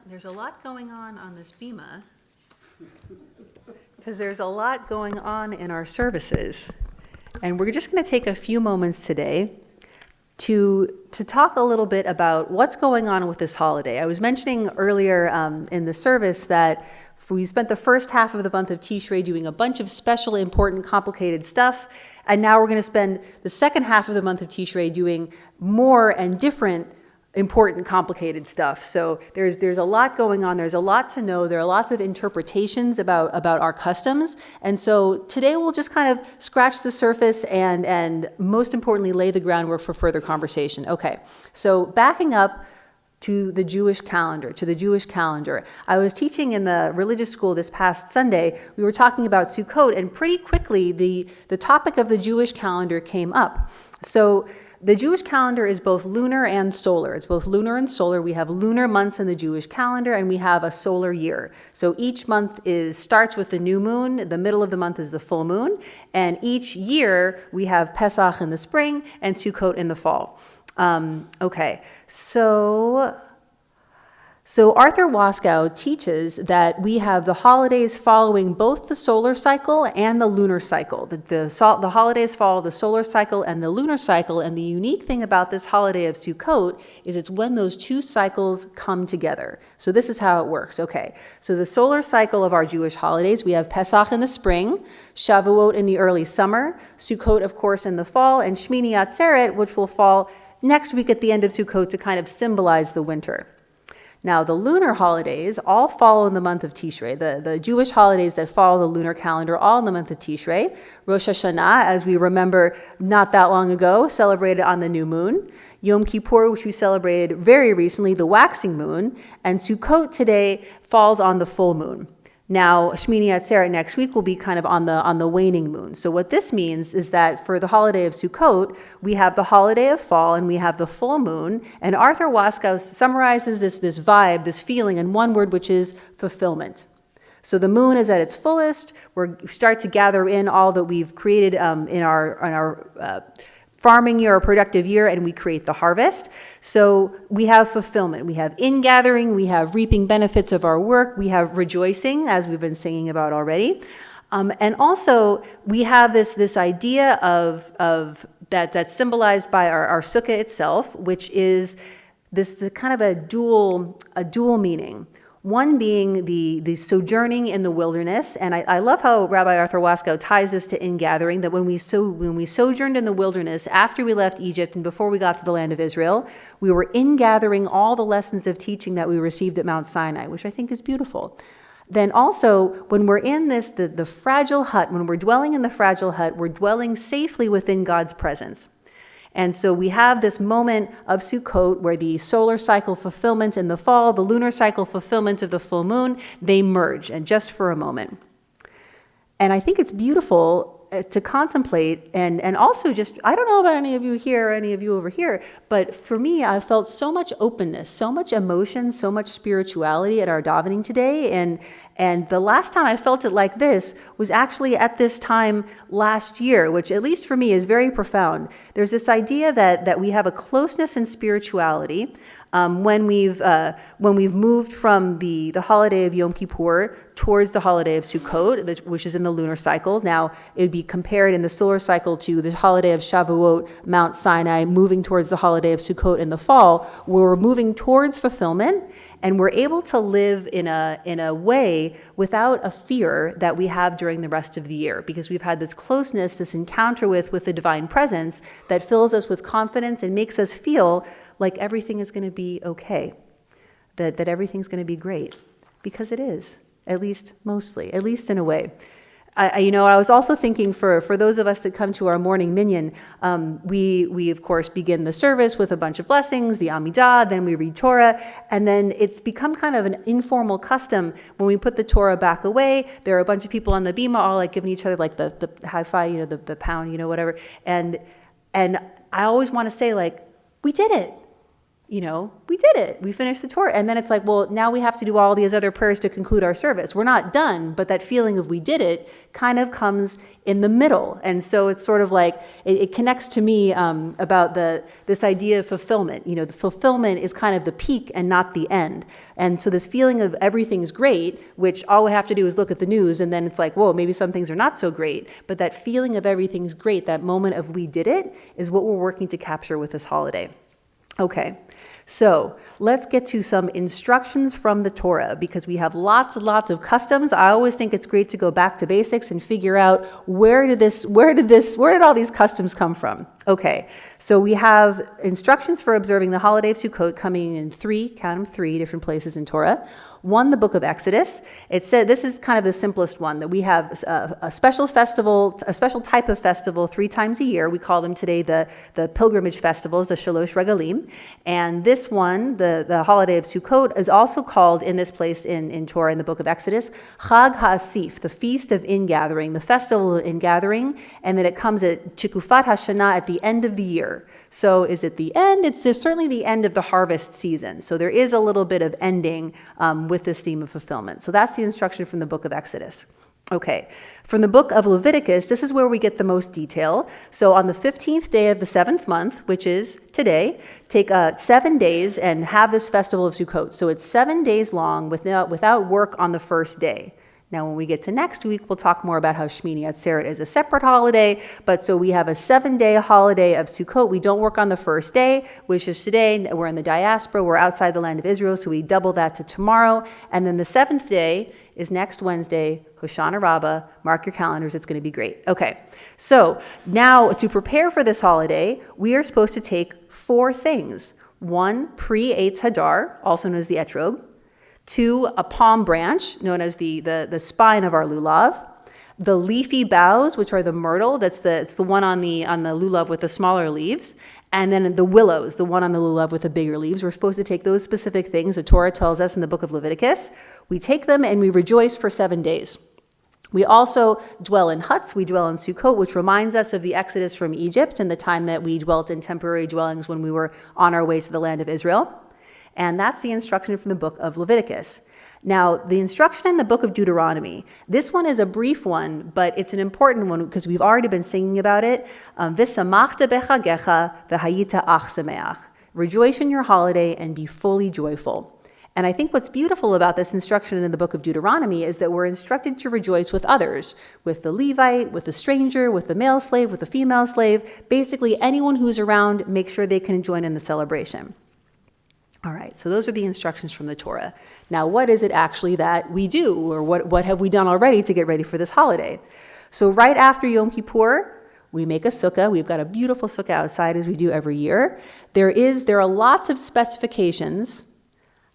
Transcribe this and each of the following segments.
There's a lot going on this bima, because there's a lot going on in our services. And we're just going to take a few moments today to talk a little bit about what's going on with this holiday. I was mentioning earlier in the service that we spent the first half of the month of Tishrei doing a bunch of special, important, complicated stuff, and now we're going to spend the second half of the month of Tishrei doing more and different, important, complicated stuff. So there's a lot going on. There's a lot to know. There are lots of interpretations about our customs. And so today we'll just kind of scratch the surface and most importantly, lay the groundwork for further conversation. Okay, so backing up to the Jewish calendar, I was teaching in the religious school this past Sunday. We were talking about Sukkot, and pretty quickly the topic of the Jewish calendar came up. So the Jewish calendar is both lunar and solar. It's both lunar and solar. We have lunar months in the Jewish calendar, and we have a solar year. So each month starts with the new moon. The middle of the month is the full moon. And each year, we have Pesach in the spring and Sukkot in the fall. Okay, so Arthur Waskow teaches that we have the holidays following both the solar cycle and the lunar cycle. The holidays follow the solar cycle and the lunar cycle, and the unique thing about this holiday of Sukkot is it's when those two cycles come together. So this is how it works. Okay, so the solar cycle of our Jewish holidays, we have Pesach in the spring, Shavuot in the early summer, Sukkot, of course, in the fall, and Shmini Atzeret, which will fall next week at the end of Sukkot to kind of symbolize the winter. Now, the lunar holidays all follow in the month of Tishrei. The Jewish holidays that follow the lunar calendar all in the month of Tishrei. Rosh Hashanah, as we remember not that long ago, celebrated on the new moon. Yom Kippur, which we celebrated very recently, the waxing moon. And Sukkot today falls on the full moon. Now, Shmini Atzeret next week will be kind of on the waning moon. So what this means is that for the holiday of Sukkot, we have the holiday of fall and we have the full moon. And Arthur Waskow summarizes this vibe, this feeling in one word, which is fulfillment. So the moon is at its fullest. We start to gather in all that we've created in our farming year or productive year, and we create the harvest. So we have fulfillment. We have ingathering, we have reaping benefits of our work, we have rejoicing, as we've been singing about already. And also we have this idea of that's symbolized by our sukkah itself, which is the kind of a dual meaning. One being the sojourning in the wilderness, and I love how Rabbi Arthur Waskow ties this to ingathering, that when we sojourned in the wilderness after we left Egypt and before we got to the land of Israel, we were ingathering all the lessons of teaching that we received at Mount Sinai, which I think is beautiful. Then also, when we're in the fragile hut, when we're dwelling in the fragile hut, we're dwelling safely within God's presence. And so we have this moment of Sukkot where the solar cycle fulfillment in the fall, the lunar cycle fulfillment of the full moon, they merge, and just for a moment. And I think it's beautiful to contemplate and also just, I don't know about any of you here or any of you over here, but for me, I felt so much openness, so much emotion, so much spirituality at our davening today. And the last time I felt it like this was actually at this time last year, which at least for me is very profound. There's this idea that we have a closeness in spirituality when we've moved from the holiday of Yom Kippur towards the holiday of Sukkot, which is in the lunar cycle. Now, it would be compared in the solar cycle to the holiday of Shavuot, Mount Sinai, moving towards the holiday of Sukkot in the fall, where we're moving towards fulfillment, and we're able to live in a way without a fear that we have during the rest of the year, because we've had this closeness, this encounter with the divine presence that fills us with confidence and makes us feel like everything is going to be okay, that everything's going to be great, because it is, at least mostly, at least in a way. I was also thinking for those of us that come to our morning minyan, we of course begin the service with a bunch of blessings, the Amidah, then we read Torah, and then it's become kind of an informal custom when we put the Torah back away. There are a bunch of people on the bima all like giving each other like the high five, the pound, whatever. And I always want to say, like, we did it. we did it. We finished the Torah. And then it's like, well, now we have to do all these other prayers to conclude our service. We're not done, but that feeling of we did it kind of comes in the middle. And so it's sort of like, it connects to me about this idea of fulfillment. The fulfillment is kind of the peak and not the end. And so this feeling of everything's great, which all we have to do is look at the news, and then it's like, whoa, maybe some things are not so great. But that feeling of everything's great, that moment of we did it, is what we're working to capture with this holiday. Okay, so let's get to some instructions from the Torah, because we have lots and lots of customs. I always think it's great to go back to basics and figure out where did all these customs come from? Okay, so we have instructions for observing the holiday of Sukkot coming in three different places in Torah. One, the book of Exodus. It said, this is kind of the simplest one, that we have a special festival, a special type of festival 3 times a year. We call them today the pilgrimage festivals, the Shalosh Regalim. And this one, the holiday of Sukkot, is also called in this place in Torah, in the book of Exodus, Chag HaAsif, the feast of ingathering, the festival of ingathering, and then it comes at Tikufat HaShana at the end of the year. So is it the end? It's certainly the end of the harvest season. So there is a little bit of ending with this theme of fulfillment. So that's the instruction from the book of Exodus. Okay, from the book of Leviticus, this is where we get the most detail. So on the 15th day of the 7th month, which is today, take 7 days and have this festival of Sukkot. So it's 7 days long without work on the first day. Now, when we get to next week, we'll talk more about how Shmini Atzeret is a separate holiday. But so we have a 7-day holiday of Sukkot. We don't work on the first day, which is today. We're in the diaspora. We're outside the land of Israel, so we double that to tomorrow. And then the 7th day is next Wednesday, Hoshana Rabbah. Mark your calendars. It's going to be great. Okay, so now to prepare for this holiday, we are supposed to take 4 things. 1, pre-Eitz Hadar, also known as the etrog. 2, a palm branch, known as the spine of our lulav. The leafy boughs, which are the myrtle, it's the one on the lulav with the smaller leaves. And then the willows, the one on the lulav with the bigger leaves. We're supposed to take those specific things the Torah tells us in the book of Leviticus. We take them and we rejoice for 7 days. We also dwell in huts. We dwell in Sukkot, which reminds us of the exodus from Egypt and the time that we dwelt in temporary dwellings when we were on our way to the land of Israel. And that's the instruction from the book of Leviticus. Now, the instruction in the book of Deuteronomy, this one is a brief one, but it's an important one because we've already been singing about it. V'samachta bechagecha v'hayita ach sameach. Rejoice in your holiday and be fully joyful. And I think what's beautiful about this instruction in the book of Deuteronomy is that we're instructed to rejoice with others, with the Levite, with the stranger, with the male slave, with the female slave. Basically, anyone who's around, make sure they can join in the celebration. All right, so those are the instructions from the Torah. Now, what is it actually that we do, or what have we done already to get ready for this holiday? So right after Yom Kippur, we make a sukkah. We've got a beautiful sukkah outside, as we do every year. There are lots of specifications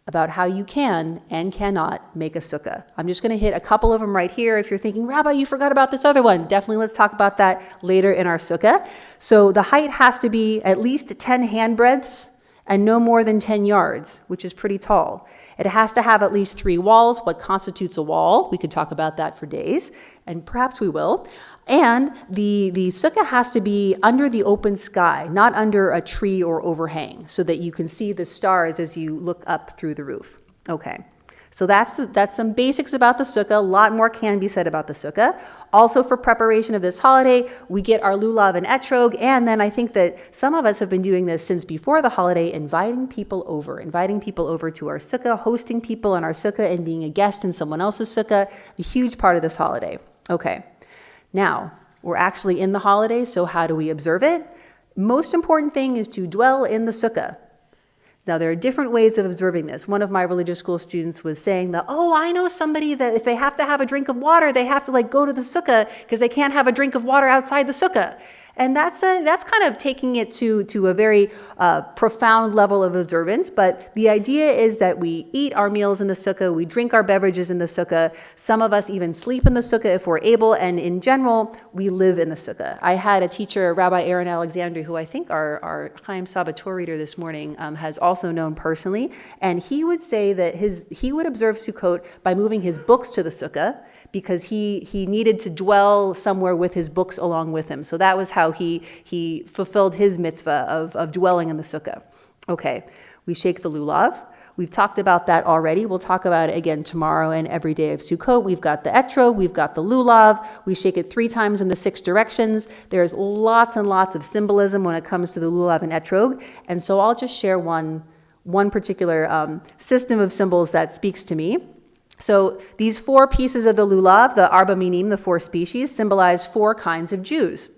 about how you can and cannot make a sukkah. I'm just going to hit a couple of them right here. If you're thinking, Rabbi, you forgot about this other one, definitely let's talk about that later in our sukkah. So the height has to be at least 10 handbreadths and no more than 10 yards, which is pretty tall. It has to have at least 3 walls. What constitutes a wall? We could talk about that for days, and perhaps we will. And the sukkah has to be under the open sky, not under a tree or overhang, so that you can see the stars as you look up through the roof. Okay. So that's some basics about the sukkah. A lot more can be said about the sukkah. Also, for preparation of this holiday, we get our lulav and etrog, and then I think that some of us have been doing this since before the holiday, inviting people over to our sukkah, hosting people in our sukkah, and being a guest in someone else's sukkah, a huge part of this holiday. Okay, now, we're actually in the holiday, so how do we observe it? Most important thing is to dwell in the sukkah. Now, there are different ways of observing this. One of my religious school students was saying that, I know somebody that if they have to have a drink of water, they have to go to the sukkah because they can't have a drink of water outside the sukkah. And that's kind of taking it to a very profound level of observance. But the idea is that we eat our meals in the sukkah, we drink our beverages in the sukkah. Some of us even sleep in the sukkah if we're able. And in general, we live in the sukkah. I had a teacher, Rabbi Aaron Alexander, who I think our Chaim Sabator reader this morning has also known personally. And he would say that he would observe Sukkot by moving his books to the sukkah, because he needed to dwell somewhere with his books along with him. So that was how he fulfilled his mitzvah of dwelling in the sukkah. Okay, We shake the lulav. We've talked about that already. We'll talk about it again tomorrow and every day of Sukkot. We've got the etrog, we've got the lulav. We shake it 3 times in the 6 directions. There's lots and lots of symbolism when it comes to the lulav and etrog. And so I'll just share one particular system of symbols that speaks to me. So these 4 pieces of the lulav, the arba minim, the 4 species, symbolize 4 kinds of Jews.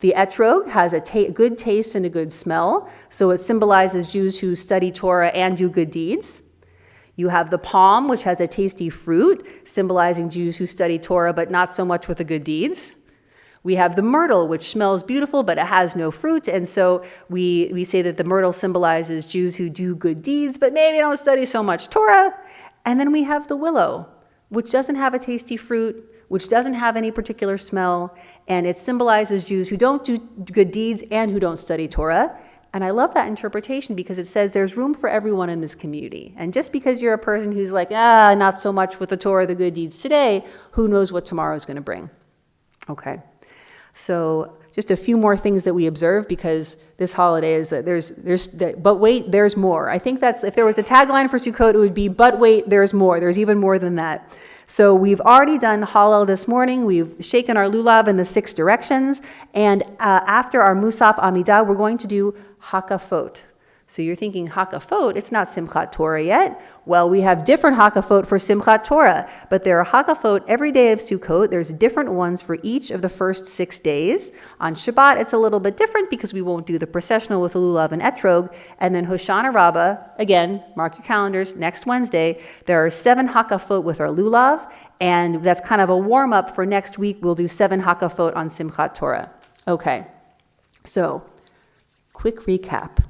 The etrog has a good taste and a good smell, so it symbolizes Jews who study Torah and do good deeds. You have the palm, which has a tasty fruit, symbolizing Jews who study Torah but not so much with the good deeds. We have the myrtle, which smells beautiful but it has no fruit, and so we say that the myrtle symbolizes Jews who do good deeds but maybe don't study so much Torah. And then we have the willow, which doesn't have a tasty fruit, which doesn't have any particular smell, and it symbolizes Jews who don't do good deeds and who don't study Torah. And I love that interpretation because it says there's room for everyone in this community. And just because you're a person who's like, not so much with the Torah, the good deeds today, who knows what tomorrow is going to bring? Okay, so just a few more things that we observe because this holiday is that but wait, there's more. I think that's, if there was a tagline for Sukkot, it would be, but wait, there's more. There's even more than that. So we've already done Hallel this morning. We've shaken our lulav in the 6 directions. And after our Musaf Amidah, we're going to do Hakafot. So you're thinking, Hakafot, it's not Simchat Torah yet. Well, we have different Hakafot for Simchat Torah, but there are Hakafot every day of Sukkot. There's different ones for each of the first 6 days. On Shabbat, it's a little bit different because we won't do the processional with the lulav and etrog. And then Hoshana Rabbah, again, mark your calendars, next Wednesday, there are 7 Hakafot with our lulav, and that's kind of a warm-up for next week. We'll do 7 Hakafot on Simchat Torah. Okay, so quick recap.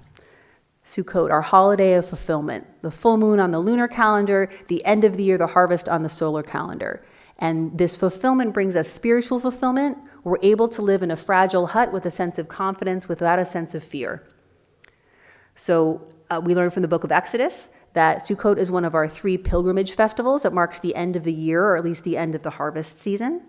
Sukkot, our holiday of fulfillment, the full moon on the lunar calendar, the end of the year, the harvest on the solar calendar. And this fulfillment brings us spiritual fulfillment. We're able to live in a fragile hut with a sense of confidence without a sense of fear. So we learned from the book of Exodus that Sukkot is one of our 3 pilgrimage festivals. It marks the end of the year, or at least the end of the harvest season.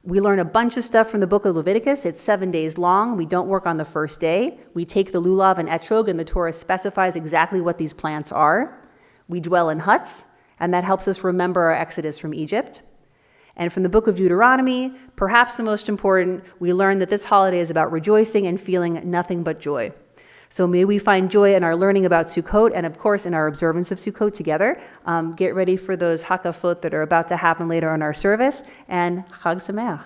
We learn a bunch of stuff from the book of Leviticus. It's 7 days long. We don't work on the first day. We take the lulav and etrog, and the Torah specifies exactly what these plants are. We dwell in huts, and that helps us remember our exodus from Egypt. And from the book of Deuteronomy, perhaps the most important, we learn that this holiday is about rejoicing and feeling nothing but joy. So may we find joy in our learning about Sukkot and, of course, in our observance of Sukkot together. Get ready for those Hakafot that are about to happen later in our service, and Chag Sameach.